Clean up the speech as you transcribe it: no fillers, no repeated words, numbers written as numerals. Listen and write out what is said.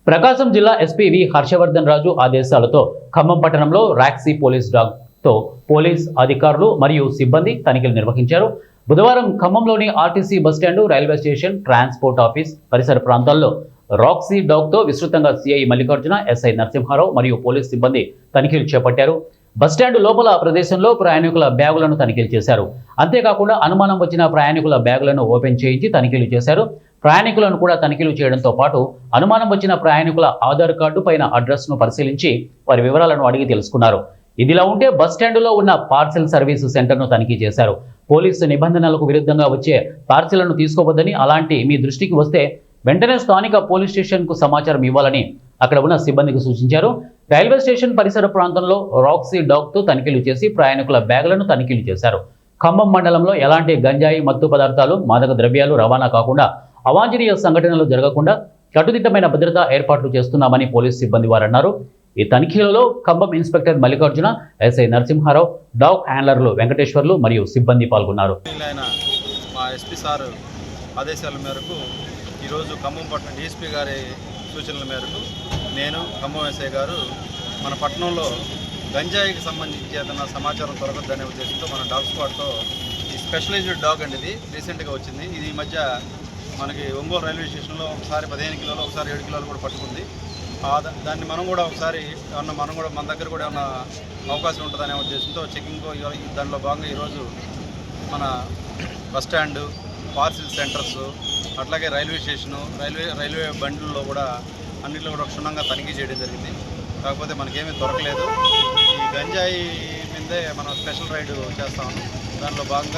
ప్రకాశం జిల్లా ఎస్పీ వి హర్షవర్ధన్ రాజు ఆదేశాలతో ఖమ్మం పట్టణంలో రాక్సీ పోలీస్ డాగ్తో పోలీస్ అధికారులు మరియు సిబ్బంది తనిఖీలు నిర్వహించారు. బుధవారం ఖమ్మంలోని RTC bus stand, railway station, transport office పరిసర ప్రాంతాల్లో రాక్సీ డాగ్తో విస్తృతంగా సిఐ మల్లికార్జున, ఎస్ఐ నరసింహారావు మరియు పోలీస్ సిబ్బంది తనిఖీలు చేపట్టారు. బస్టాండు లోపల ప్రదేశంలో ప్రయాణికుల బ్యాగులను తనిఖీలు చేశారు. అంతేకాకుండా అనుమానం వచ్చిన ప్రయాణికుల బ్యాగులను ఓపెన్ చేయించి తనిఖీలు చేశారు. ప్రయాణికులను కూడా తనిఖీలు చేయడంతో పాటు అనుమానం వచ్చిన ప్రయాణికుల ఆధార్ కార్డు పైన అడ్రస్ను పరిశీలించి వారి వివరాలను అడిగి తెలుసుకున్నారు. ఇదిలా ఉంటే బస్టాండులో ఉన్న పార్సిల్ సర్వీసు సెంటర్ను తనిఖీ చేశారు. పోలీసు నిబంధనలకు విరుద్ధంగా వచ్చే పార్సిళ్లను తీసుకోవద్దని, అలాంటి మీ దృష్టికి వస్తే వెంటనే స్థానిక పోలీస్ స్టేషన్కు సమాచారం ఇవ్వాలని అక్కడ ఉన్న సిబ్బందికి సూచించారు. రైల్వే స్టేషన్ పరిసర ప్రాంతంలో రాక్సీ డాగ్తో తనిఖీలు చేసి ప్రయాణికుల బ్యాగులను తనిఖీలు చేశారు. ఖమ్మం మండలంలో ఎలాంటి గంజాయి, మత్తు పదార్థాలు, మాదక ద్రవ్యాలు రవాణా కాకుండా అవాంఛనీయ సంఘటనలు జరగకుండా కట్టుదిట్టమైన భద్రతా ఏర్పాట్లు చేస్తున్నామని పోలీస్ సిబ్బంది వారు అన్నారు. ఈ తనిఖీలలో Khammam inspector Mallikarjuna, SI Narasimharao, dog హ్యాండ్లర్లు వెంకటేశ్వర్లు మరియు సిబ్బంది పాల్గొన్నారు. మా ఎస్పీ సార్ ఆదేశాల మేరకు ఈరోజు ఖమ్మం పట్టణ డిఎస్పీ గారి సూచనల మేరకు నేను, ఖమ్మం ఎస్ఐ గారు మన పట్టణంలో గంజాయికి సంబంధించి ఏదైనా సమాచారం దొరకద్దనే ఉద్దేశంతో మన డాగ్ స్క్వాడ్తో ఈ స్పెషలైజ్డ్ డాగ్ అండి, ఇది రీసెంట్గా వచ్చింది. ఇది ఈ మధ్య మనకి ఒంగోలు రైల్వే స్టేషన్లో ఒకసారి 15 కిలోలు, ఒకసారి 7 కిలోలు కూడా పట్టుకుంది. దాన్ని మనం కూడా ఒకసారి మన దగ్గర కూడా ఏమన్నా అవకాశం ఉంటుందనే ఉద్దేశంతో చెకింగ్ దానిలో భాగంగా ఈరోజు మన బస్టాండు, పార్సిల్ సెంటర్స్, అట్లాగే రైల్వే స్టేషను, రైల్వే బండ్లలో కూడా అన్నింటిలో కూడా క్షుణ్ణంగా తనిఖీ చేయడం జరిగింది. కాకపోతే మనకేమీ దొరకలేదు. ఈ గంజాయి మీదే మనం స్పెషల్ రైడ్ చేస్తాము. దానిలో భాగంగా